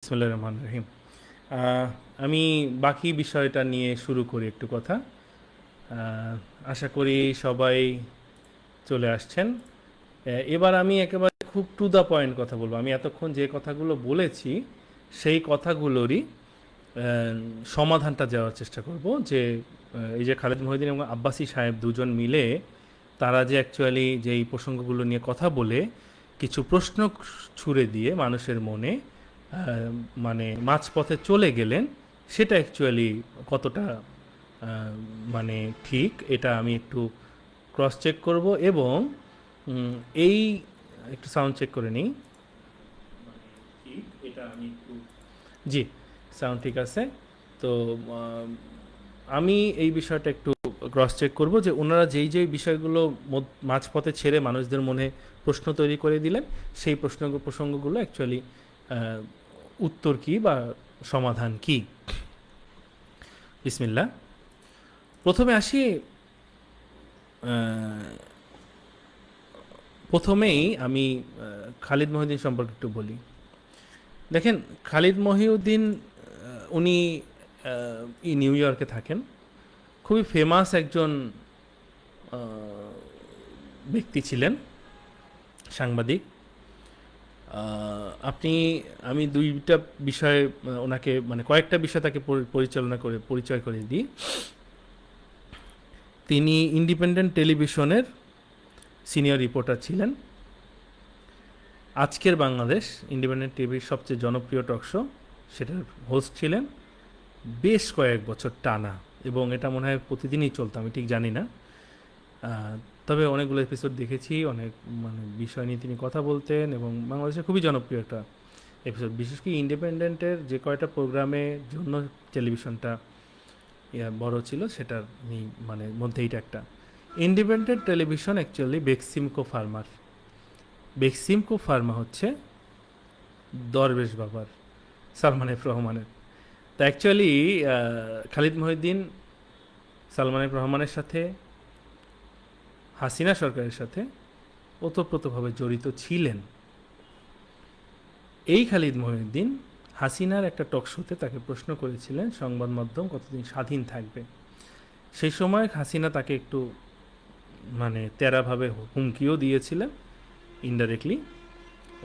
বিসমিল্লাহির রহমানির রহিম। আমি বাকি বিষয়টা নিয়ে শুরু করি একটু কথা। আশা করি সবাই চলে আসছেন। এবার আমি একেবারে খুব টু দ্য পয়েন্ট কথা বলবো। আমি এতক্ষণ যে কথাগুলো বলেছি সেই কথাগুলোরই সমাধানটা দেওয়ার চেষ্টা করব, যে এই যে খালেদ মহিউদ্দিন এবং আব্বাসী সাহেব দুজন মিলে তারা যে অ্যাকচুয়ালি যেই প্রসঙ্গগুলো নিয়ে কথা বলে কিছু প্রশ্ন ছুড়ে দিয়ে মানুষের মনে মানে মাঝপথে চলে গেলেন, সেটা অ্যাকচুয়ালি কতটা মানে ঠিক, এটা আমি একটু ক্রস চেক করব। এবং এই একটু সাউন্ড চেক করে নিই। ঠিক, এটা আমি একটু, জি, সাউন্ড ঠিক আছে। তো আমি এই বিষয়টা একটু ক্রস চেক করব যে ওনারা যেই যেই বিষয়গুলো মাঝপথে ছেড়ে মানুষদের মনে প্রশ্ন তৈরি করে দিলেন, সেই প্রসঙ্গগুলো অ্যাকচুয়ালি উত্তর কি বা সমাধান কি। বিসমিল্লাহ। প্রথমে আসি, প্রথমেই আমি খালিদ মহিউদ্দিন সম্পর্কে একটু বলি। দেখেন, খালিদ মহিউদ্দিন উনি নিউ ইয়র্কে থাকেন। খুবই ফেমাস একজন ব্যক্তি ছিলেন, সাংবাদিক। আপনি, আমি দুইটা বিষয়ে ওনাকে মানে কয়েকটা বিষয় তাকে পরিচয় করে দিই। তিনি ইন্ডিপেন্ডেন্ট টেলিভিশনের সিনিয়র রিপোর্টার ছিলেন। আজকের বাংলাদেশ, ইন্ডিপেন্ডেন্ট টিভির সবচেয়ে জনপ্রিয় টকশো, সেটার হোস্ট ছিলেন বেশ কয়েক বছর টানা, এবং এটা মনে হয় প্রতিদিনই চলতো, আমি ঠিক জানি না। তবে অনেকগুলো এপিসোড দেখেছি, অনেক মানে বিষয় নিয়ে তিনি কথা বলতেন, এবং বাংলাদেশে খুবই জনপ্রিয় একটা এপিসোড। বিশেষ করে ইন্ডিপেন্ডেন্টের যে কয়টা প্রোগ্রামের জন্য টেলিভিশনটা বড় ছিল, সেটার মানে মধ্যে এইটা একটা। Independent television actually Beximco Pharma হচ্ছে দরবেশ বাবার, সালমান এফ রহমানের। তো অ্যাকচুয়ালি খালিদ মহিউদ্দিন সালমান এফ রহমানের সাথে, হাসিনা সরকারের সাথে ওতপ্রোতভাবে জড়িত ছিলেন। এই খালিদ মহিউদ্দিন হাসিনার একটা টক শোতে তাকে প্রশ্ন করেছিলেন সংবাদ মাধ্যম কতদিন স্বাধীন থাকবে। সেই সময় হাসিনা তাকে একটু মানে তেরাভাবে হুমকিও দিয়েছিলেন ইনডাইরেক্টলি,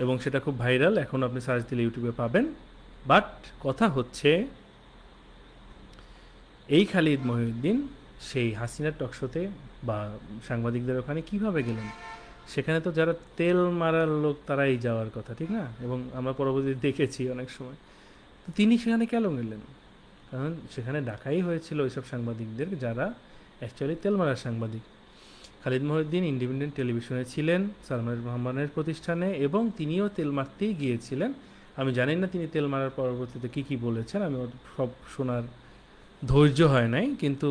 এবং সেটা খুব ভাইরাল, এখন আপনি সার্চ দিলে ইউটিউবে পাবেন। বাট কথা হচ্ছে, এই খালিদ মহিউদ্দিন সেই হাসিনার টকশোতে বা সাংবাদিকদের ওখানে কিভাবে গেলেন? সেখানে তো যারা তেল মারার লোক তারাই যাওয়ার কথা, ঠিক না? এবং আমরা পরবর্তীতে দেখেছি অনেক সময়। তো তিনি সেখানে কেন গেলেন? কারণ সেখানে ডাকাই হয়েছিল ওইসব সাংবাদিকদের যারা অ্যাকচুয়ালি তেল মারার সাংবাদিক। খালিদ মহিউদ্দিন ইন্ডিপেন্ডেন্ট টেলিভিশনে ছিলেন, সালমান রহমানের প্রতিষ্ঠানে, এবং তিনিও তেল মারতেই গিয়েছিলেন। আমি জানি না তিনি তেল মারার পরবর্তীতে কী কী বলেছেন, আমি সব শোনার ধৈর্য হয় নাই, কিন্তু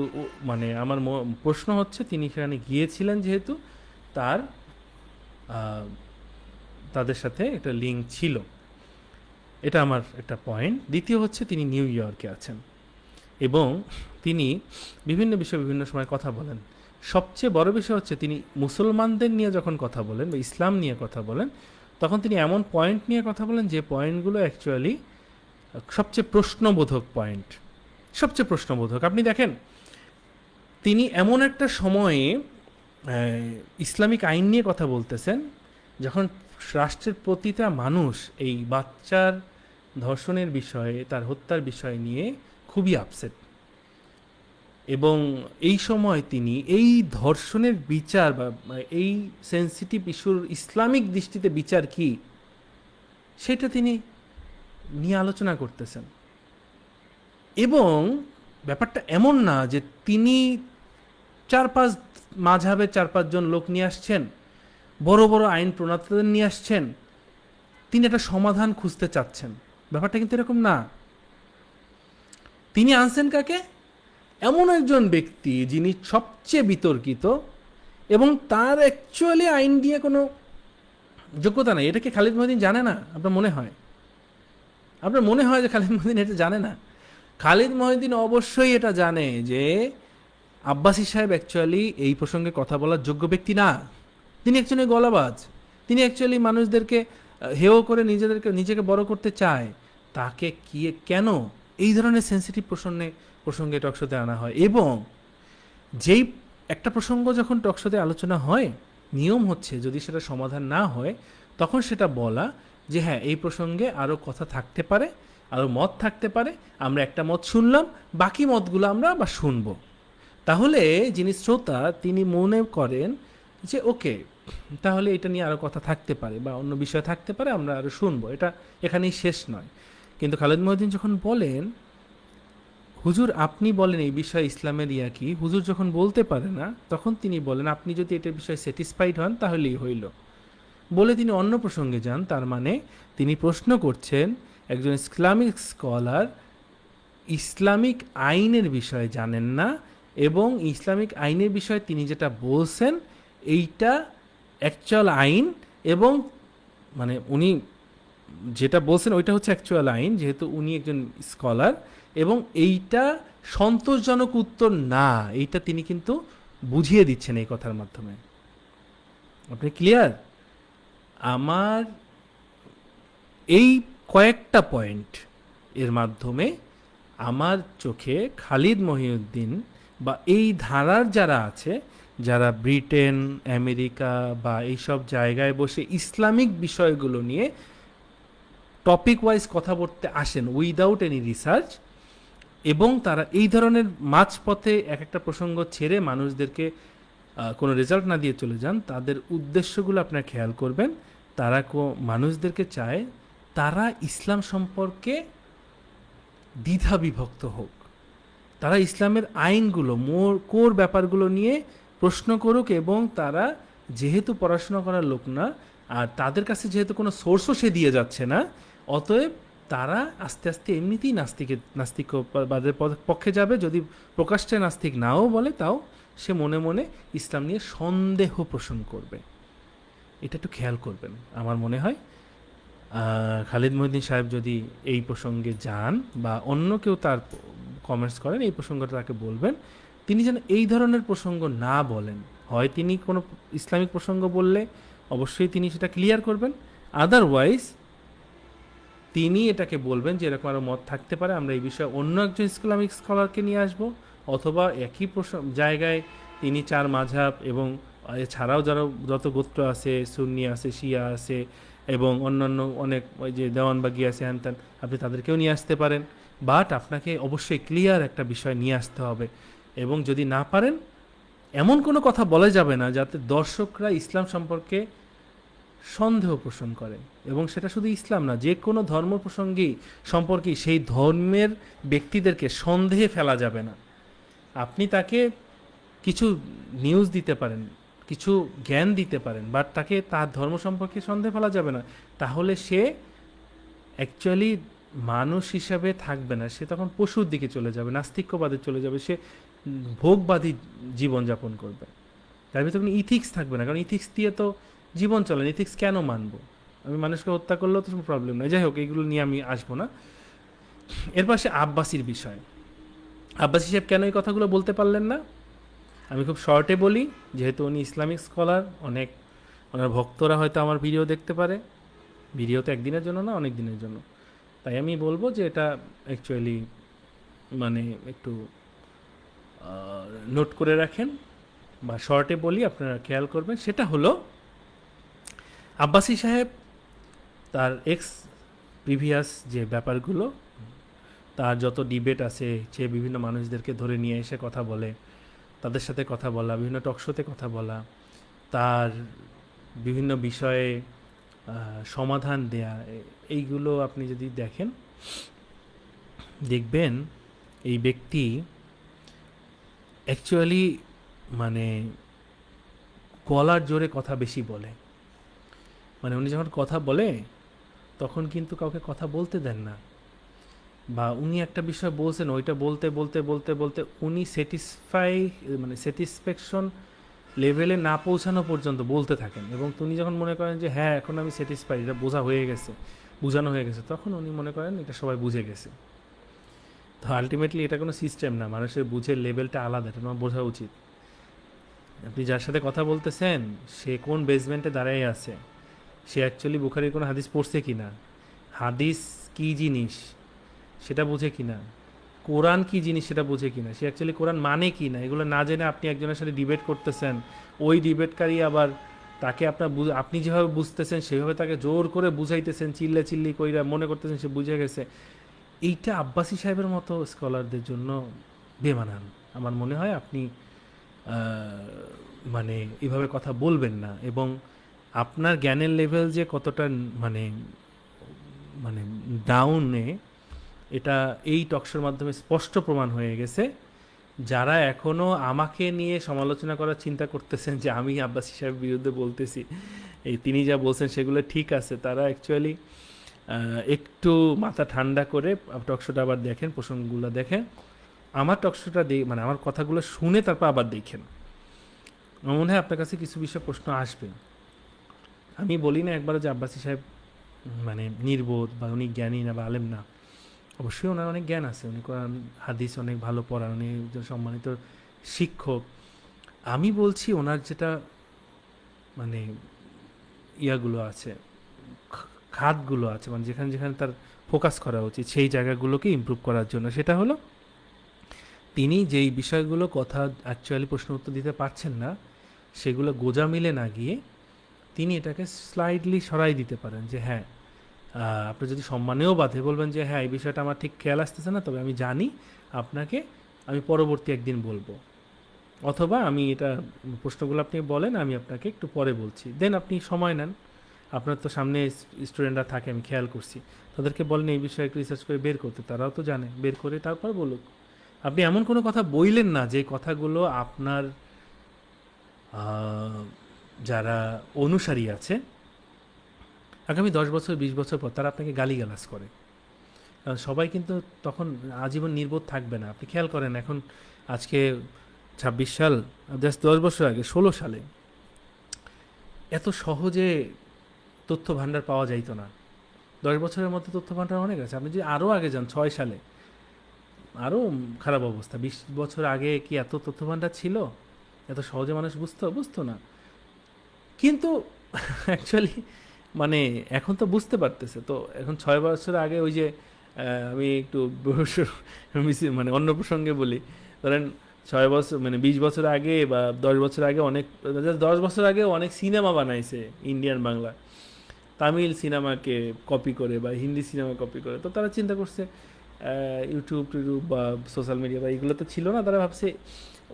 মানে আমার প্রশ্ন হচ্ছে তিনি সেখানে গিয়েছিলেন যেহেতু তার তাদের সাথে একটা লিঙ্ক ছিল, এটা আমার একটা পয়েন্ট। দ্বিতীয় হচ্ছে, তিনি নিউ ইয়র্কে আছেন এবং তিনি বিভিন্ন বিষয়ে বিভিন্ন সময় কথা বলেন। সবচেয়ে বড় বিষয় হচ্ছে, তিনি মুসলমানদের নিয়ে যখন কথা বলেন বা ইসলাম নিয়ে কথা বলেন, তখন তিনি এমন পয়েন্ট নিয়ে কথা বলেন যে পয়েন্টগুলো অ্যাকচুয়ালি সবচেয়ে প্রশ্নবোধক পয়েন্ট, সবচেয়ে প্রশ্নবোধক। আপনি দেখেন, তিনি এমন একটা সময়ে ইসলামিক আইন নিয়ে কথা বলতেছেন যখন রাষ্ট্রের প্রতিটা মানুষ এই বাচ্চার ধর্ষণের বিষয়ে, তার হত্যার বিষয় নিয়ে খুবই আপসেট। এবং এই সময় তিনি এই ধর্ষণের বিচার বা এই সেন্সিটিভ ইস্যুর ইসলামিক দৃষ্টিতে বিচার কি, সেটা তিনি নিয়ে আলোচনা করতেছেন। এবং ব্যাপারটা এমন না যে তিনি মাঝহাবের 4-5 জন লোক নিয়ে আসছেন, বড় বড় আইন প্রণেতাদের নিয়ে আসছেন, তিনি একটা সমাধান খুঁজতে চাচ্ছেন। ব্যাপারটা কিন্তু এরকম না। তিনি আনছেন কাকে? এমন একজন ব্যক্তি যিনি সবচেয়ে বিতর্কিত এবং তার অ্যাকচুয়ালি আইন দিয়ে কোনো যোগ্যতা নাই। এটা কি খালিদ মহিউদ্দিন জানে না? আপনার মনে হয় যে খালিদ মহিউদ্দিন এটা জানে না? খালিদ মহিউদ্দিন অবশ্যই এটা জানে যে আব্বাসী সাহেব অ্যাকচুয়ালি এই প্রসঙ্গে কথা বলার যোগ্য ব্যক্তি না। তিনি অ্যাকচুয়ালি গলাবাজ। তিনি অ্যাকচুয়ালি মানুষদেরকে হেয় করে নিজেকে বড় করতে চায়। তাকে কেন এই ধরনের সেন্সিটিভ প্রসঙ্গে টকশোতে আনা হয়, এবং যেই একটা প্রসঙ্গ যখন টকশোতে আলোচনা হয়, নিয়ম হচ্ছে যদি সেটা সমাধান না হয় তখন সেটা বলা যে হ্যাঁ এই প্রসঙ্গে আরও কথা থাকতে পারে, আরও মত থাকতে পারে, আমরা একটা মত শুনলাম, বাকি মতগুলো আমরা আবার শুনবো। তাহলে যিনি শ্রোতা তিনি মনে করেন যে ওকে, তাহলে এটা নিয়ে আরও কথা থাকতে পারে বা অন্য বিষয় থাকতে পারে, আমরা আরও শুনবো, এটা এখানেই শেষ নয়। কিন্তু খালেদ মহিউদ্দিন যখন বলেন হুজুর আপনি বলেন এই বিষয়ে ইসলামের ইয়া কি, হুজুর যখন বলতে পারে না তখন তিনি বলেন আপনি যদি এটার বিষয়ে স্যাটিসফাইড হন তাহলেই হইল, বলে তিনি অন্য প্রসঙ্গে যান। তার মানে তিনি প্রশ্ন করছেন একজন ইসলামিক স্কলার ইসলামিক আইনের বিষয়ে জানেন না, এবং ইসলামিক আইনের বিষয়ে তিনি যেটা বলছেন এইটা অ্যাকচুয়াল আইন, এবং মানে উনি যেটা বলছেন ওইটা হচ্ছে অ্যাকচুয়াল আইন, যেহেতু উনি একজন স্কলার, এবং এইটা সন্তোষজনক উত্তর না, এইটা তিনি কিন্তু বুঝিয়ে দিচ্ছেন এই কথার মাধ্যমে। আপনি ক্লিয়ার? আমার এই কয়েকটা পয়েন্ট এর মাধ্যমে আমার চোখে খালিদ মহিউদ্দিন বা এই ধারার যারা আছে, যারা ব্রিটেন, আমেরিকা বা এইসব জায়গায় বসে ইসলামিক বিষয়গুলো নিয়ে টপিক ওয়াইজ কথা বলতে আসেন উইদাউট এনি রিসার্চ, এবং তারা এই ধরনের মাঝপথে এক একটা প্রসঙ্গ ছেড়ে মানুষদেরকে কোনো রেজাল্ট না দিয়ে চলে যান, তাদের উদ্দেশ্যগুলো আপনারা খেয়াল করবেন। তারা মানুষদেরকে চায় তারা ইসলাম সম্পর্কে দ্বিধা বিভক্ত হোক, তারা ইসলামের আইনগুলো কোর ব্যাপারগুলো নিয়ে প্রশ্ন করুক, এবং তারা যেহেতু পড়াশোনা করার লোক না আর তাদের কাছে যেহেতু কোনো সোর্সও সে দিয়ে যাচ্ছে না, অতএব তারা আস্তে আস্তে এমনিতেই নাস্তিকবাদের পক্ষে যাবে। যদি প্রকাশ্যে নাস্তিক নাও বলে তাও সে মনে মনে ইসলাম নিয়ে সন্দেহ পোষণ করবে। এটা একটু খেয়াল করবেন। আমার মনে হয় খালিদ মহিউদ্দিন সাহেব যদি এই প্রসঙ্গে যান বা অন্য কেউ তার কমেন্টস করেন এই প্রসঙ্গটা তাকে বলবেন তিনি যেন এই ধরনের প্রসঙ্গ না বলেন। হয় তিনি কোনো ইসলামিক প্রসঙ্গ বললে অবশ্যই তিনি সেটা ক্লিয়ার করবেন, আদারওয়াইজ তিনি এটাকে বলবেন যে এরকম আরও মত থাকতে পারে, আমরা এই বিষয়ে অন্য একজন ইসলামিক স্কলারকে নিয়ে আসব, অথবা একই জায়গায় তিনি চার মাযহাব এবং এছাড়াও যারা যত গোত্র আছে, সুন্নি আছে, শিয়া আছে এবং অন্যান্য অনেক ওই যে দেওয়ানবাগি আছে হ্যান ত্যান, আপনি তাদেরকেও নিয়ে আসতে পারেন। বাট আপনাকে অবশ্যই ক্লিয়ার একটা বিষয় নিয়ে আসতে হবে, এবং যদি না পারেন এমন কোনো কথা বলা যাবে না যাতে দর্শকরা ইসলাম সম্পর্কে সন্দেহ পোষণ করে, এবং সেটা শুধু ইসলাম না, যে কোনো ধর্ম সম্পর্কেই সেই ধর্মের ব্যক্তিদেরকে সন্দেহে ফেলা যাবে না। আপনি তাকে কিছু নিউজ দিতে পারেন, কিছু জ্ঞান দিতে পারেন, বাট তাকে তার ধর্ম সম্পর্কে সন্দেহ ফেলা যাবে না, তাহলে সে অ্যাকচুয়ালি মানুষ হিসাবে থাকবে না, সে তখন পশুর দিকে চলে যাবে, নাস্তিক্যবাদে চলে যাবে, সে ভোগবাদী জীবনযাপন করবে, তার ভিতরে কোনো ইথিক্স থাকবে না। কারণ ইথিক্স দিয়ে তো জীবন চলে, ইথিক্স কেন মানবো? আমি মানুষকে হত্যা করলেও তো কোনো প্রবলেম নয়। যাই হোক, এইগুলো নিয়ে আমি আসবো না। এর পাশে আব্বাসির বিষয়, আব্বাসি সাহেব কেন এই কথাগুলো বলতে পারলেন না? আমি খুব শর্টে বলি, যেহেতু উনি ইসলামিক স্কলার, অনেক ওনার ভক্তরা হয়তো আমার ভিডিও দেখতে পারে, ভিডিও তো একদিনের জন্য না, অনেক দিনের জন্য, তাই আমি বলবো যে এটা অ্যাকচুয়ালি মানে একটু নোট করে রাখেন, বা শর্টে বলি আপনারা খেয়াল করবেন। সেটা হলো আব্বাসি সাহেব তার প্রিভিয়াস যে ব্যাপারগুলো, তার যত ডিবেট আছে, সে বিভিন্ন মানুষদেরকে ধরে নিয়ে এসে কথা বলে, তাদের সাথে কথা বলা, বিভিন্ন টকশোতে কথা বলা, তার বিভিন্ন বিষয়ে সমাধান দেয়া, এইগুলো আপনি যদি দেখেন দেখবেন এই ব্যক্তি অ্যাকচুয়ালি মানে গলার জোরে কথা বেশি বলে। মানে উনি যখন কথা বলে তখন কিন্তু কাউকে কথা বলতে দেন না, বা উনি একটা বিষয় বলছেন ওইটা বলতে বলতে বলতে বলতে উনি স্যাটিসফ্যাকশন লেভেলে না পৌঁছানো পর্যন্ত বলতে থাকেন, এবং উনি যখন মনে করেন যে হ্যাঁ এখন আমি স্যাটিসফাইড, এটা বোঝানো হয়ে গেছে, তখন উনি মনে করেন এটা সবাই বুঝে গেছে। তো আলটিমেটলি এটা কোনো সিস্টেম না, মানুষের বুঝের লেভেলটা আলাদা, এটা আমার বোঝা উচিত। আপনি যার সাথে কথা বলতেছেন সে কোন বেসমেন্টে দাঁড়িয়ে আছে, সে অ্যাকচুয়ালি বুখারীর কোনো হাদিস পড়ছে কি না, হাদিস কী জিনিস সেটা বোঝে কিনা, কোরআন কী জিনিস সেটা বোঝে কিনা, সে অ্যাকচুয়ালি কোরআন মানে কি না, এগুলো না জেনে আপনি একজনের সাথে ডিবেট করতেছেন, ওই ডিবেটকারী আবার তাকে আপনি যেভাবে বুঝতেছেন সেভাবে তাকে জোর করে বুঝাইতেছেন, চিল্লি কইরা মনে করতেছেন সে বুঝে গেছে। এইটা আব্বাসী সাহেবের মতো স্কলারদের জন্য বেমানান। আমার মনে হয় আপনি মানে এভাবে কথা বলবেন না, এবং আপনার জ্ঞানের লেভেল যে কতটা মানে মানে ডাউনে, এটা এই টকশোর মাধ্যমে স্পষ্ট প্রমাণ হয়ে গেছে। যারা এখনও আমাকে নিয়ে সমালোচনা করার চিন্তা করতেছেন যে আমি আব্বাসী সাহেবের বিরুদ্ধে বলতেছি, এই তিনি যা বলছেন সেগুলো ঠিক আছে, তারা অ্যাকচুয়ালি একটু মাথা ঠান্ডা করে টকশোটা আবার দেখেন, প্রসঙ্গগুলো দেখেন, আমার টকশোটা মানে আমার কথাগুলো শুনে তারপর আবার দেখেন। আমার মনে হয় আপনার কাছে কিছু বিষয় প্রশ্ন আসবে। আমি বলি না একবারও যে আব্বাসী সাহেব মানে নির্বোধ বা উনি জ্ঞানী না বা আলেম না, অবশ্যই ওনার অনেক জ্ঞান আছে, উনি কোরআন হাদিস অনেক ভালো পড়ান, উনি একজন সম্মানিত শিক্ষক। আমি বলছি ওনার যেটা মানে ইয়াগুলো আছে, খাতগুলো আছে, মানে যেখানে যেখানে তার ফোকাস করা উচিত সেই জায়গাগুলোকে ইমপ্রুভ করার জন্য, সেটা হলো তিনি যেই বিষয়গুলো কথা অ্যাকচুয়ালি প্রশ্ন উত্তর দিতে পারছেন না সেগুলো গোজা মিলে না গিয়ে তিনি এটাকে স্লাইডলি সরাই দিতে পারেন যে হ্যাঁ, আপনি যদি সম্মানেও বাধে বলবেন যে হ্যাঁ এই বিষয়টা আমার ঠিক খেয়াল আসতেছে না, তবে আমি জানি আপনাকে আমি পরবর্তী একদিন বলবো, অথবা আমি এটা প্রশ্নগুলো আপনি বলেন আমি আপনাকে একটু পরে বলছি, দেন আপনি সময় নেন। আপনার তো সামনে স্টুডেন্টরা থাকে, আমি খেয়াল করছি, তাদেরকে বলেন এই বিষয়ে একটু রিসার্চ করে বের করতে, তারাও তো জানে, বের করে তারপর বলুক। আপনি এমন কোনো কথা বইলেন না যে কথাগুলো আপনার যারা অনুসারী আছে আগামী 10 বছর 20 বছর পর তারা আপনাকে গালিগালাজ করে, কারণ সবাই কিন্তু তখন আজীবন নির্বোধ থাকবে না। আপনি খেয়াল করেন এখন আজকে 26 সাল, জাস্ট 10 বছর আগে 16 সালে এত সহজে তথ্য ভাণ্ডার পাওয়া যাইতো না। 10 বছরের মধ্যে তথ্য ভাণ্ডার অনেক আছে। আপনি যদি আরও আগে যান 6 সালে, আরও খারাপ অবস্থা। 20 বছর আগে কি এত তথ্য ভাণ্ডার ছিল? এত সহজে মানুষ বুঝতো না। কিন্তু অ্যাকচুয়ালি মানে এখন তো বুঝতে পারতেছে। তো এখন 6 বছর আগে ওই যে আমি একটু মানে অন্য প্রসঙ্গে বলি, ধরেন 6 বছর মানে 20 বছর আগে বা 10 বছর আগে অনেক, 10 বছর আগে অনেক সিনেমা বানাইছে ইন্ডিয়ান বাংলা, তামিল সিনেমাকে কপি করে বা হিন্দি সিনেমা কপি করে। তো তারা চিন্তা করছে ইউটিউব টিউব বা সোশ্যাল মিডিয়া বা এগুলো তো ছিল না, তারা ভাবছে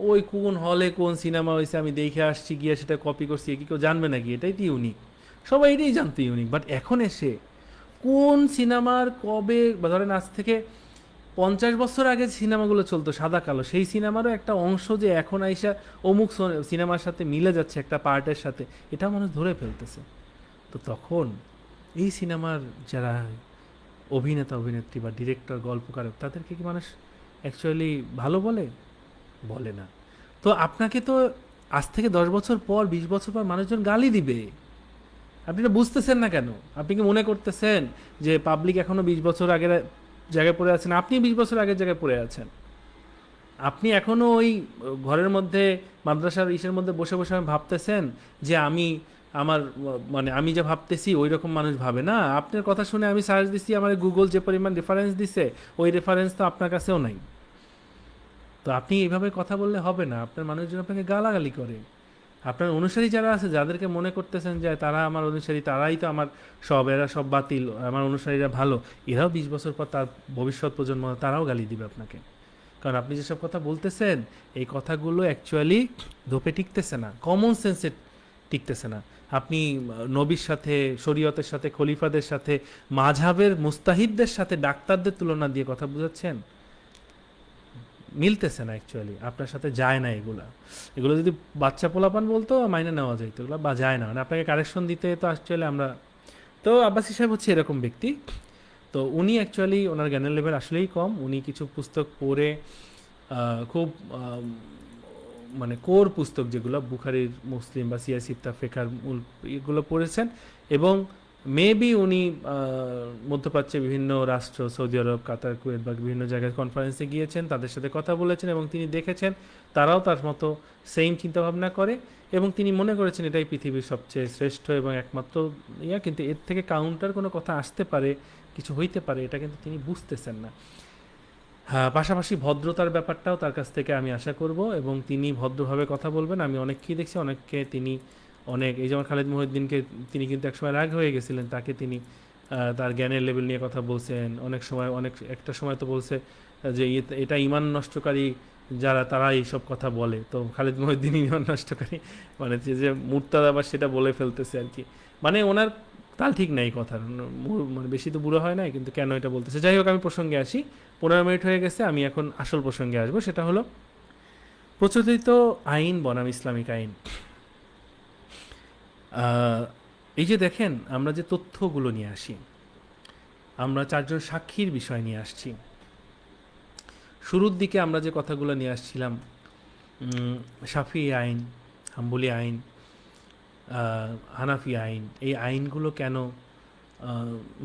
ওই কোন হলে কোন সিনেমা হয়েছে আমি দেখে আসছি, গিয়ে সেটা কপি করছি, কি কেউ জানবে নাকি, এটাই তো ইউনিক, সবাই এটাই জানতো ইউনিক। বাট এখন এসে কোন সিনেমার কবে, বা ধরেন আজ থেকে 50 বছর আগে সিনেমাগুলো চলতো সাদা কালো, সেই সিনেমারও একটা অংশ যে এখন আইসা অমুক সিনেমার সাথে মিলে যাচ্ছে একটা পার্টের সাথে, এটা মানুষ ধরে ফেলতেছে। তো তখন এই সিনেমার যারা অভিনেতা অভিনেত্রী বা ডিরেক্টর গল্পকারক তাদেরকে কি মানুষ অ্যাকচুয়ালি ভালো বলে না। তো আপনাকে তো আজ থেকে 10 বছর পর 20 বছর পর মানুষজন গালি দিবে, আপনি এটা বুঝতেছেন না কেন? আপনি কি মনে করতেছেন যে পাবলিক এখনো 20 বছর আগের জায়গায় পড়ে আছেন? আপনি 20 বছর আগের জায়গায় পড়ে আছেন। আপনি এখনো ওই ঘরের মধ্যে মাদ্রাসার ইসের মধ্যে বসে বসে ভাবতেছেন যে আমার মানে আমি যা ভাবতেছি ওই রকম মানুষ ভাবে না। আপনার কথা শুনে আমি সার্চ দিছি, আমার গুগল যে পরিমাণ রেফারেন্স দিছে ওই রেফারেন্স তো আপনার কাছেও নাই। তো আপনি এইভাবে কথা বললে হবে না, আপনার মানুষজন আপনাকে গালাগালি করে। আপনার অনুসারী যারা আছে, যাদেরকে মনে করতেছেন যে তারা আমার অনুসারী, তারাই তো আমার সব, এরা সব বাতিল, আমার অনুসারীরা ভালো, এরাও 20 বছর পর তার ভবিষ্যৎ প্রজন্ম তারাও গালি দিবে আপনাকে। কারণ আপনি যেসব কথা বলতেছেন এই কথাগুলো অ্যাকচুয়ালি ধোপে টিকতেছে না, কমন সেন্সে টিকতেছে না। আপনি নবীর সাথে, শরীয়তের সাথে, খলিফাদের সাথে, মাঝহাবের মুস্তাহিদদের সাথে ডাক্তারদের তুলনা দিয়ে কথা বুঝাচ্ছেন, মিলতেছে না অ্যাকচুয়ালি, আপনার সাথে যায় না এগুলা। এগুলো যদি বাচ্চা পোলাপান বলতো মাইনে নেওয়া যাইতো, এগুলো বা যায় না, মানে আপনাকে কারেকশন দিতে তো অ্যাকচুয়ালি আমরা। তো আব্বাসী সাহেব হচ্ছে এরকম ব্যক্তি। তো উনি অ্যাকচুয়ালি ওনার জ্ঞানের লেভেল আসলেই কম। উনি কিছু পুস্তক পড়ে খুব মানে কোর পুস্তক যেগুলো বুখারির, মুসলিম বা সিয়াসিত্তা, ফেকার মূল এগুলো পড়েছেন, এবং মেবি উনি মধ্যপ্রাচ্যে বিভিন্ন রাষ্ট্র, সৌদি আরব, কাতার, কুয়েত বা বিভিন্ন জায়গায় কনফারেন্সে গিয়েছেন, তাদের সাথে কথা বলেছেন এবং তিনি দেখেছেন তারাও তার মতো সেম চিন্তাভাবনা করে, এবং তিনি মনে করেছেন এটাই পৃথিবীর সবচেয়ে শ্রেষ্ঠ এবং একমাত্র ইয়া। কিন্তু এর থেকে কাউন্টার কোনো কথা আসতে পারে কিছু হইতে পারে, এটা কিন্তু তিনি বুঝতেছেন না। হ্যাঁ, পাশাপাশি ভদ্রতার ব্যাপারটাও তার কাছ থেকে আমি আশা করব, এবং তিনি ভদ্রভাবে কথা বলবেন। আমি অনেককেই দেখছি, অনেককে তিনি অনেক, এই যেমন খালিদ মহিউদ্দিনকে তিনি কিন্তু একসময় রাগ হয়ে গেছিলেন, তাকে তিনি তার জ্ঞানের লেভেল নিয়ে কথা বলছেন অনেক সময়, অনেক একটা সময় তো বলছে যে এটা ইমান নষ্টকারী যারা তারা এইসব কথা বলে, তো খালিদ মহিউদ্দিন ইমান নষ্টকারী মানে যে মুর্তাদ আবার সেটা বলে ফেলতেছে আর কি, মানে ওনার তাল ঠিক নাই কথার, মানে বেশি তো বুড়ো হয় না, কিন্তু কেন এটা বলতেছে। যাই হোক, আমি প্রসঙ্গে আসি। 15 মিনিট হয়ে গেছে, আমি এখন আসল প্রসঙ্গে আসবো। সেটা হলো প্রচলিত আইন বনাম ইসলামিক আইন। আহ, এই যে দেখেন, আমরা যে তথ্যগুলো নিয়ে আসি, আমরা 4জন সাক্ষীর বিষয় নিয়ে আসছি। শুরুর দিকে আমরা যে কথাগুলো নিয়ে আসছিলাম, শাফি আইন, হাম্বলি আইন, হানাফি আইন, এই আইনগুলো কেন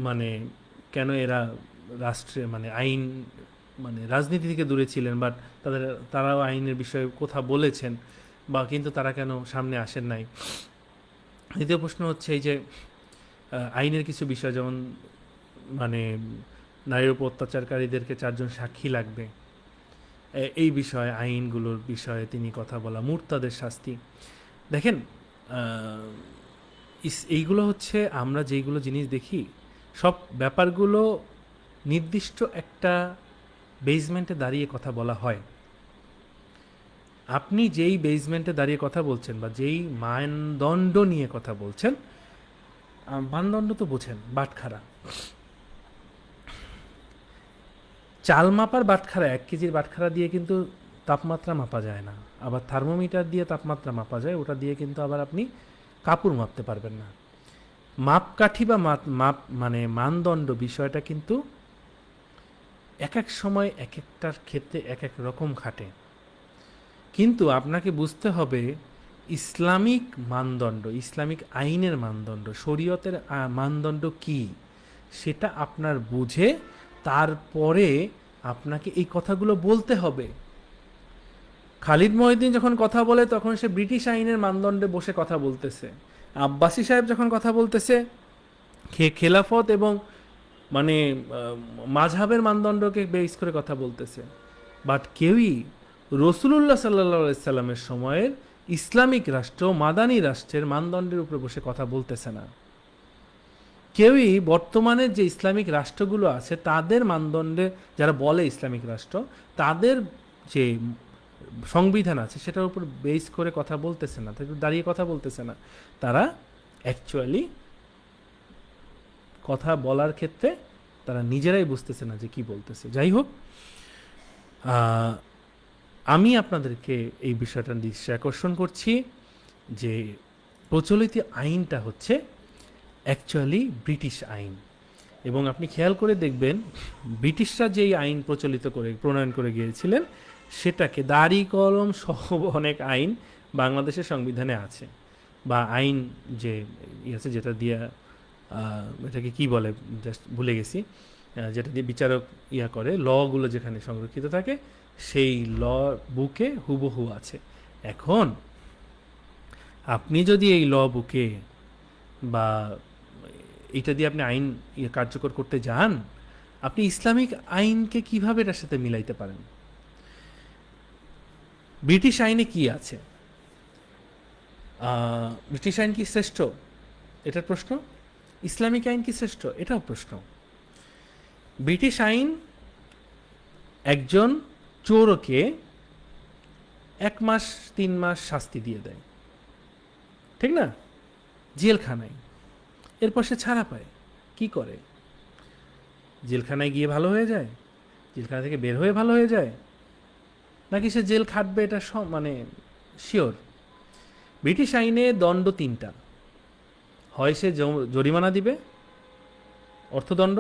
মানে কেন এরা রাষ্ট্রে মানে আইন মানে রাজনীতি থেকে দূরে ছিলেন, বাট তারাও আইনের বিষয়ে কথা বলেছেন, বা কিন্তু তারা কেন সামনে আসেন নাই। দ্বিতীয় প্রশ্ন হচ্ছে এই যে আইনের কিছু বিষয়, যেমন মানে নারীর উপর অত্যাচারকারীদেরকে 4জন সাক্ষী লাগবে, এই বিষয়ে আইনগুলোর বিষয়ে তিনি কথা বলা, মুরতাদের শাস্তি। দেখেন, এইগুলো হচ্ছে আমরা যেইগুলো জিনিস দেখি, সব ব্যাপারগুলো নির্দিষ্ট একটা বেসমেন্টে দাঁড়িয়ে কথা বলা হয়। আপনি যেই বেসমেন্টে দাঁড়িয়ে কথা বলছেন বা যেই মানদণ্ড নিয়ে কথা বলছেন, মানদণ্ড তো বোঝেন, বাটখারা, চাল মাপার বাটখারা, 1 কেজির বাটখারা দিয়ে কিন্তু তাপমাত্রা মাপা যায় না। আবার থার্মোমিটার দিয়ে তাপমাত্রা মাপা যায়, ওটা দিয়ে কিন্তু আবার আপনি কাপড় মাপতে পারবেন না। মাপকাঠি বা মাপ মানে মানদণ্ড বিষয়টা কিন্তু এক এক সময় এক একটার ক্ষেত্রে এক এক রকম খাটে। কিন্তু আপনাকে বুঝতে হবে ইসলামিক মানদণ্ড, ইসলামিক আইনের মানদণ্ড, শরীয়তের মানদণ্ড কি, সেটা আপনার বুঝে তারপরে আপনাকে এই কথাগুলো বলতে হবে। খালিদ মহিউদ্দিন যখন কথা বলে তখন সে ব্রিটিশ আইনের মানদণ্ডে বসে কথা বলতেছে। আব্বাসী সাহেব যখন কথা বলতেছে খেলাফত এবং মানে মাঝহাবের মানদণ্ডকে বেস করে কথা বলতেছে। বাট কেউই রসুলুল্লাহ সাল্লাহ সাল্লামের সময়ের ইসলামিক রাষ্ট্র, মাদানী রাষ্ট্রের মানদণ্ডের উপরে বসে কথা বলতেছে না। কেউই বর্তমানের যে ইসলামিক রাষ্ট্রগুলো আছে তাদের মানদণ্ডে, যারা বলে ইসলামিক রাষ্ট্র, তাদের যে সংবিধান আছে সেটার উপর বেস করে কথা বলতেছে না, দাঁড়িয়ে কথা বলতেছে না। তারা অ্যাকচুয়ালি কথা বলার ক্ষেত্রে তারা নিজেরাই বুঝতেছে না যে কি বলতেছে। যাই হোক, আমি আপনাদেরকে এই বিষয়টা দৃষ্টি আকর্ষণ করছি যে প্রচলিত আইনটা হচ্ছে অ্যাকচুয়ালি ব্রিটিশ আইন। এবং আপনি খেয়াল করে দেখবেন, ব্রিটিশরা যেই আইন প্রণয়ন করে গিয়েছিলেন, সেটাকে দাড়ি কলম সহ অনেক আইন বাংলাদেশের সংবিধানে আছে, বা আইন যে আছে যেটা দিয়ে এটাকে কি বলে জাস্ট ভুলে গেছি, যেটা দিয়ে বিচারক করে, লগুলো যেখানে সংরক্ষিত থাকে, সেই ল বুকে হুবহু আছে। এখন আপনি যদি এই ল বুকে বা এটা দিয়ে আপনি আইন কার্যকর করতে যান, আপনি ইসলামিক আইনকে কিভাবে এটার সাথে মিলাইতে পারেন? ব্রিটিশ আইনে কি আছে? ব্রিটিশ আইন কি শ্রেষ্ঠ? এটার প্রশ্ন। ইসলামিক আইন কি শ্রেষ্ঠ? এটাও প্রশ্ন। ব্রিটিশ আইন একজন চোরকে 1 মাস 3 মাস শাস্তি দিয়ে দেয়, ঠিক না? জেলখানায়। এরপর সে ছাড়া পায়। কি করে? জেলখানায় গিয়ে ভালো হয়ে যায়? জেলখানা থেকে বের হয়ে ভালো হয়ে যায়? নাকি সে জেল খাটবে? এটা মানে শিওর। ব্রিটিশ আইনে দণ্ড 3টা। হয় সে জরিমানা দিবে, অর্থদণ্ড,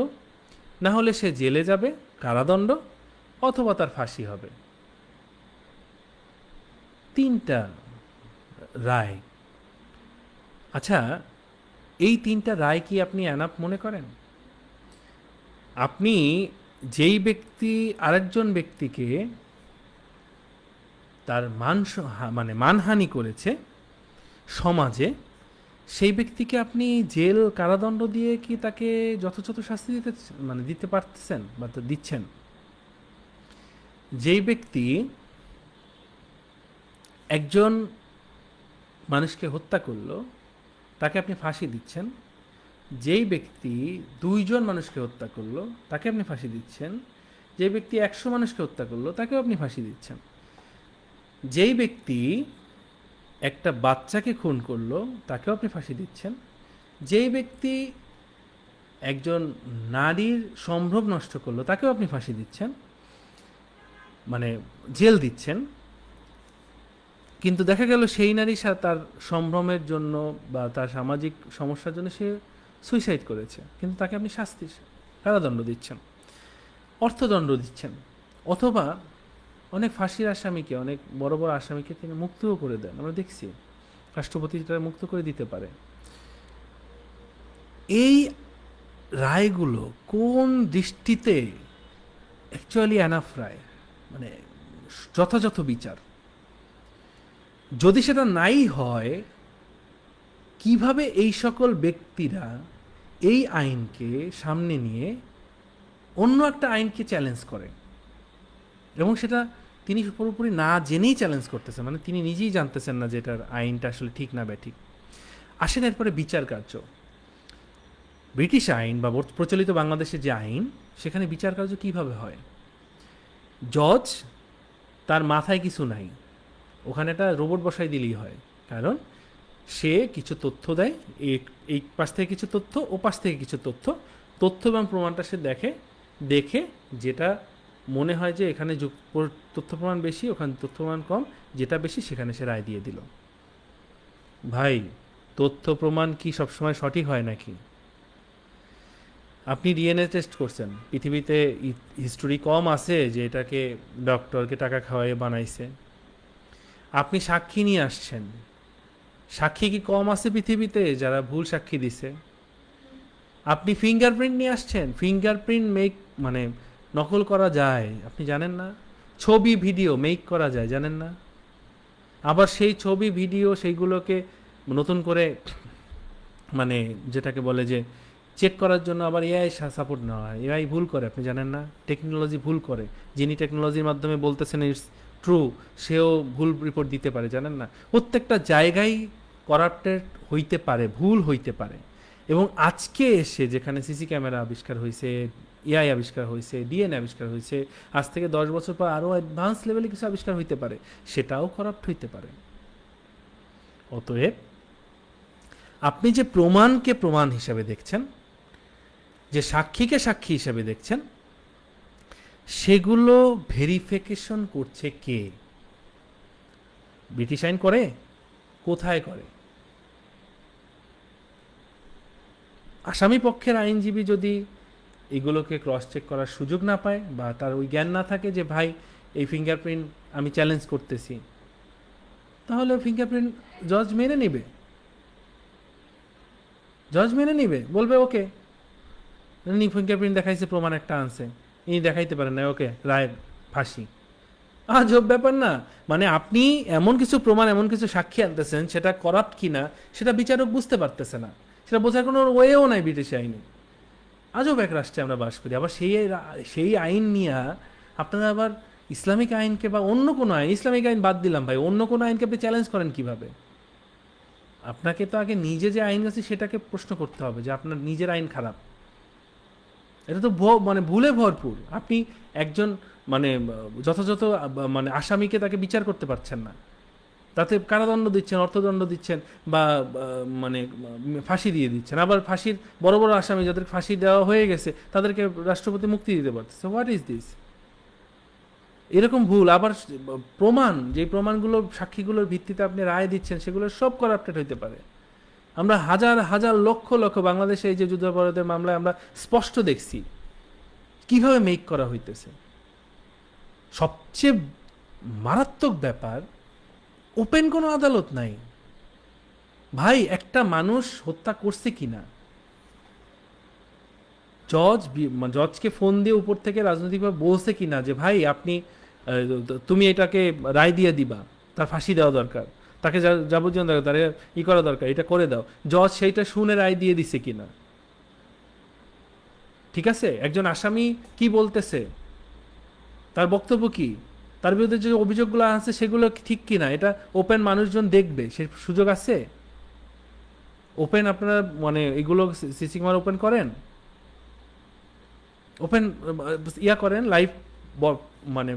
না হলে সে জেলে যাবে, কারাদণ্ড, অথবা তার ফাঁসি হবে। 3টা রায়। আচ্ছা, এই 3টা রায় কি আপনি এনাফ মনে করেন? আপনি যেই ব্যক্তি আরেকজন ব্যক্তিকে তার মানহানি করেছে সমাজে, সেই ব্যক্তিকে আপনি জেল কারাদণ্ড দিয়ে কি তাকে যথাযথ শাস্তি দিতে পারতেছেন বা দিচ্ছেন? যেই ব্যক্তি একজন মানুষকে হত্যা করলো তাকে আপনি ফাঁসি দিচ্ছেন, যেই ব্যক্তি 2জন মানুষকে হত্যা করলো তাকে আপনি ফাঁসি দিচ্ছেন, যে ব্যক্তি 100 মানুষকে হত্যা করলো তাকেও আপনি ফাঁসি দিচ্ছেন, যেই ব্যক্তি একটা বাচ্চাকে খুন করলো তাকেও আপনি ফাঁসি দিচ্ছেন, যেই ব্যক্তি একজন নারীর সম্ভ্রম নষ্ট করলো তাকেও আপনি ফাঁসি দিচ্ছেন, মানে জেল দিচ্ছেন। কিন্তু দেখা গেল সেই নারী তার সম্ভ্রমের জন্য বা তার সামাজিক সমস্যার জন্য সে সুইসাইড করেছে, কিন্তু তাকে আপনি কারাদণ্ড দিচ্ছেন, অর্থদণ্ড দিচ্ছেন, অথবা অনেক ফাঁসির আসামিকে, অনেক বড় বড় আসামিকে তিনি মুক্তও করে দেন। আমরা দেখছি রাষ্ট্রপতি তারা মুক্ত করে দিতে পারে। এই রায়গুলো কোন দৃষ্টিতে অ্যাকচুয়ালি অ্যানাফ রায়, মানে যথাযথ বিচার? যদি সেটা নাই হয়, কিভাবে এই সকল ব্যক্তিরা এই আইনকে সামনে নিয়ে অন্য একটা আইনকে চ্যালেঞ্জ করে, এবং সেটা তিনি পুরোপুরি না জেনেই চ্যালেঞ্জ করতেছেন, মানে তিনি নিজেই জানতেছেন না যে এটার আইনটা আসলে ঠিক না ব্যাঠিক। আসেন এরপরে বিচার কার্য। ব্রিটিশ আইন বা প্রচলিত বাংলাদেশের যে আইন, সেখানে বিচার কার্য কীভাবে হয়? জজ তার মাথায় কিছু নাই, ওখানে একটা রোবট বসাই দিলেই হয়। কারণ সে কিছু তথ্য দেয়, এই পাশ থেকে কিছু তথ্য, ও পাশ থেকে কিছু তথ্য এবং প্রমাণটা সে দেখে যেটা মনে হয় যে এখানে তথ্য প্রমাণ বেশি, ওখানে তথ্য প্রমাণ কম, যেটা বেশি সেখানে সে রায় দিয়ে দিল। ভাই, তথ্য প্রমাণ কি সবসময় সঠিক হয় নাকি? আপনি ডিএনএ টেস্ট করছেন, পৃথিবীতে হিস্টোরি কম আছে যে এটাকে ডক্টরকে টাকা খাওয়াইয়ে বানাইছে। আপনি সাক্ষী নিয়ে আসছেন, সাক্ষী কি কম আছে পৃথিবীতে যারা ভুল সাক্ষী দিছে? আপনি ফিঙ্গারপ্রিন্ট নিয়ে আসছেন, ফিঙ্গারপ্রিন্ট মানে নকল করা যায়, আপনি জানেন না? ছবি ভিডিও মেক করা যায়, জানেন না? আবার সেই ছবি ভিডিও সেইগুলোকে নতুন করে মানে যেটাকে বলে যে চেক করার জন্য আবার এআই সাপোর্ট নেওয়া হয়। এআই ভুল করে, আপনি জানেন না? টেকনোলজি ভুল করে, যিনি টেকনোলজির মাধ্যমে বলতেছেন ইটস ট্রু, সেও ভুল রিপোর্ট দিতে পারে, জানেন না? প্রত্যেকটা জায়গায় করাপ্টেড হইতে পারে, ভুল হইতে পারে। এবং আজকে এসে যেখানে সিসি ক্যামেরা আবিষ্কার হয়েছে, এআই আবিষ্কার হয়েছে, ডিএনএ আবিষ্কার হয়েছে, আজ থেকে 10 বছর পর আরও অ্যাডভান্স লেভেলে কিছু আবিষ্কার হইতে পারে, সেটাও করাপ্ট হইতে পারে। অতএব আপনি যে প্রমাণকে প্রমাণ হিসাবে দেখছেন, যে সাক্ষীকে সাক্ষী হিসাবে দেখছেন, সেগুলো ভেরিফিকেশন করছে কে? ব্রিটিশ আইন করে? কোথায় করে? আসামি পক্ষের আইনজীবী যদি এগুলোকে ক্রস চেক করার সুযোগ না পায় বা তার ওই জ্ঞান না থাকে যে ভাই এই ফিঙ্গারপ্রিন্ট আমি চ্যালেঞ্জ করতেছি, তাহলে ফিঙ্গারপ্রিন্ট জজ মেনে নিবে, বলবে ওকে, ফিঙ্গারপ্রিন্ট দেখাইছে, প্রমাণ একটা আনছে, ইনি দেখাইতে পারেন না, ওকে, রায় ফাঁসি। আজব ব্যাপার না? মানে আপনি এমন কিছু প্রমাণ, এমন কিছু সাক্ষী আনতেছেন, সেটা করাপ্ট কিনা সেটা বিচারক বুঝতে পারতেছে না, সেটা বোঝার কোনো ওয়েও নাই ব্রিটিশ আইনে। আজব এক রাষ্ট্রে আমরা বাস করি। আবার সেই আইন নিয়ে আপনারা আবার ইসলামিক আইনকে বা অন্য কোনো আইন, ইসলামিক আইন বাদ দিলাম ভাই, অন্য কোনো আইনকে আপনি চ্যালেঞ্জ করেন কিভাবে? আপনাকে তো আগে নিজে যে আইন আছে সেটাকে প্রশ্ন করতে হবে যে আপনার নিজের আইন খারাপ। এটা তো মানে ভুলে ভরপুর। আপনি একজন মানে যথাযথ মানে আসামিকে তাকে বিচার করতে পারছেন না, তাতে কারাদণ্ড দিচ্ছেন, অর্থদণ্ড দিচ্ছেন, বা মানে ফাঁসি দিয়ে দিচ্ছেন। আবার ফাঁসির বড় বড় আসামি যাদের ফাঁসি দেওয়া হয়ে গেছে তাদেরকে রাষ্ট্রপতি মুক্তি দিতে পারতেছে। What is this? এরকম ভুল। আবার যে প্রমাণগুলো, সাক্ষীগুলোর ভিত্তিতে আপনি রায় দিচ্ছেন, সেগুলো সব করাপ্টেড হইতে পারে। আমরা হাজার হাজার লক্ষ লক্ষ বাংলাদেশে এই যে যুদ্ধাপরাধের মামলায় আমরা স্পষ্ট দেখছি কিভাবে মেক করা হইতেছে। সবচেয়ে মারাত্মক ব্যাপার, ওপেন কোনো আদালত নাই ভাই, একটা মানুষ হত্যা করছে কিনা জজকে ফোন দিয়ে উপর থেকে রাজনৈতিকভাবে বলছে কিনা যে ভাই তুমি এটাকে রায় দিয়ে দিবা, তার ফাঁসি দেওয়া দরকার, তাকে যাবজ্জীবন দরকার, তারে করা দরকার, এটা করে দাও। জজ সেইটা শুনে রায় দিয়ে দিছে কিনা, ঠিক আছে? একজন আসামি কি বলতেছে, তার বক্তব্য কি, তার বিরুদ্ধে যে অভিযোগগুলো আছে সেগুলো ঠিক কিনা, এটা ওপেন মানুষজন দেখবে, সে সুযোগ আছে? ওপেন আপনারা মানে এগুলো সিসি ক্যামেরা ওপেন করেন, ওপেন করেন লাইভ, মানে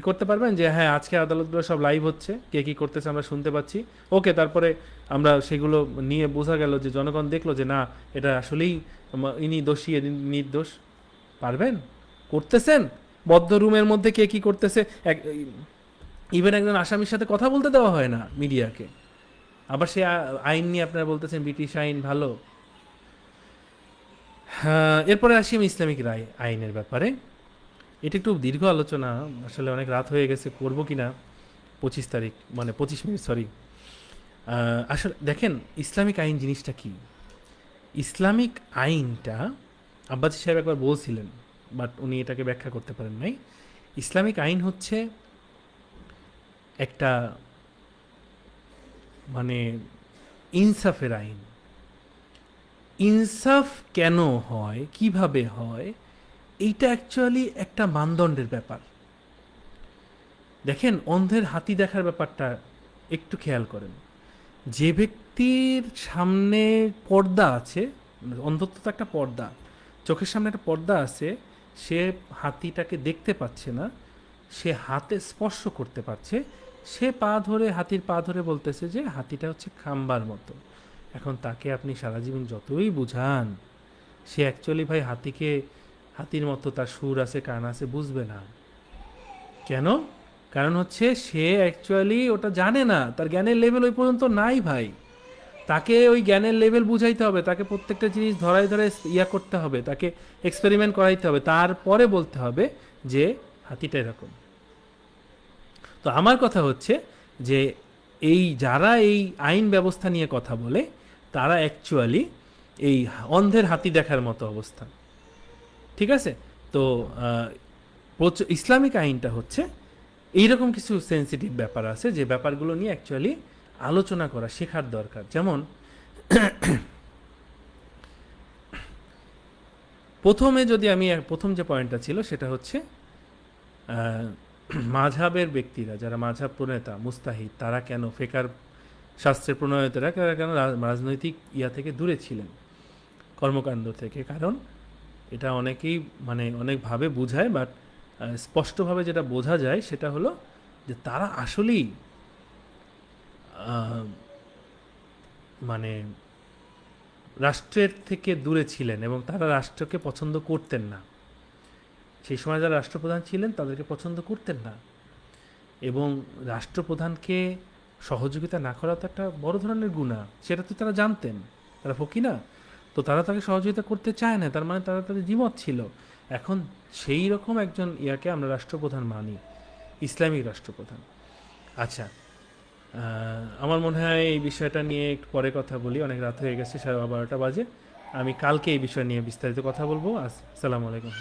করতে পারবেন যে হ্যাঁ আজকে আদালতগুলো সব লাইভ হচ্ছে, কে কী করতেছে আমরা শুনতে পাচ্ছি, ওকে। তারপরে আমরা সেগুলো নিয়ে বোঝা গেল যে জনগণ দেখলো যে না, এটা আসলেই ইনি দোষী, ইনি নির্দোষ। পারবেন? করতেছেন? বদ্ধ রুমের মধ্যে কে কী করতেছে, ইভেন একজন আসামির সাথে কথা বলতে দেওয়া হয় না মিডিয়াকে। আবার সে আইন নিয়ে আপনারা বলতেছেন ব্রিটিশ আইন ভালো। হ্যাঁ, এরপরে আসি আমি ইসলামিক আইনের ব্যাপারে। এটা একটু দীর্ঘ আলোচনা, আসলে অনেক রাত হয়ে গেছে, করবো কি না 25 তারিখ, মানে 25 মিনিট, সরি। আসলে দেখেন ইসলামিক আইন জিনিসটা কি। ইসলামিক আইনটা আব্বাসী সাহেব একবার বলছিলেন, বাট উনি এটাকে ব্যাখ্যা করতে পারেন নাই। ইসলামিক আইন হচ্ছে একটা মানে ইনসাফের আইন। ইনসাফ কেন হয়, কিভাবে হয়, এইটা অ্যাকচুয়ালি একটা মানদণ্ডের ব্যাপার। দেখেন অন্ধের হাতি দেখার ব্যাপারটা একটু খেয়াল করেন। যে ব্যক্তির সামনে পর্দা আছে, অন্ধত্ব তো একটা পর্দা, চোখের সামনে একটা পর্দা আছে, সে হাতিটাকে দেখতে পাচ্ছে না, সে হাতে স্পর্শ করতে পারছে, সে পা ধরে, হাতির পা ধরে বলতেছে যে হাতিটা হচ্ছে খাম্বার মতো। এখন তাকে আপনি সারা জীবন যতই বুঝান, সে অ্যাকচুয়ালি ভাই হাতিকে, হাতির মতো তার সুর আছে, কান আছে, বুঝবে না। কেন? কারণ হচ্ছে সে অ্যাকচুয়ালি ওটা জানে না, তার জ্ঞানের লেভেল ওই পর্যন্ত নাই ভাই। তাকে ওই জ্ঞানের লেভেল বুঝাইতে হবে, তাকে প্রত্যেকটা জিনিস ধরাই ধরে করতে হবে, তাকে এক্সপেরিমেন্ট করাইতে হবে, তারপরে বলতে হবে যে হাতিটা এরকম। তো আমার কথা হচ্ছে যে এই যারা এই আইন ব্যবস্থা নিয়ে কথা বলে, তারা অ্যাকচুয়ালি এই অন্ধের হাতি দেখার মতো অবস্থা, ঠিক আছে? তো ইসলামিক আইনটা হচ্ছে এইরকম কিছু সেন্সিটিভ ব্যাপার আছে, যে ব্যাপারগুলো নিয়ে অ্যাকচুয়ালি আলোচনা করা, শেখার দরকার। যেমন প্রথমে যদি আমি প্রথম যে পয়েন্টটা ছিল সেটা হচ্ছে মাঝহাবের ব্যক্তিরা, যারা মাঝহাব প্রণেতা মুস্তাহিদ, তারা কেন, ফেকার শাস্ত্রের প্রণয়তেরা তারা কেন রাজনৈতিক থেকে দূরে ছিলেন, কর্মকাণ্ড থেকে। কারণ এটা অনেকেই মানে অনেকভাবে বোঝায়, বাট স্পষ্টভাবে যেটা বোঝা যায় সেটা হলো যে তারা আসলেই মানে রাষ্ট্রের থেকে দূরে ছিলেন এবং তারা রাষ্ট্রকে পছন্দ করতেন না। সেই সময় যারা রাষ্ট্রপ্রধান ছিলেন তাদেরকে পছন্দ করতেন না, এবং রাষ্ট্রপ্রধানকে সহযোগিতা না করা তো একটা বড় ধরনের গুনাহ, সেটা তো তারা জানতেন, তারা ফকি না। তো তারা তাকে সহযোগিতা করতে চায় না, তার মানে তারা তাদের দ্বিমত ছিল। এখন সেই রকম একজন আমরা রাষ্ট্রপ্রধান মানি, ইসলামিক রাষ্ট্রপ্রধান। আচ্ছা, আমার মনে হয় এই বিষয়টা নিয়ে একটু পরে কথা বলি, অনেক রাত হয়ে গেছে, 12:30 বাজে। আমি কালকে এই বিষয় নিয়ে বিস্তারিত কথা বলবো। আসসালামু আলাইকুম।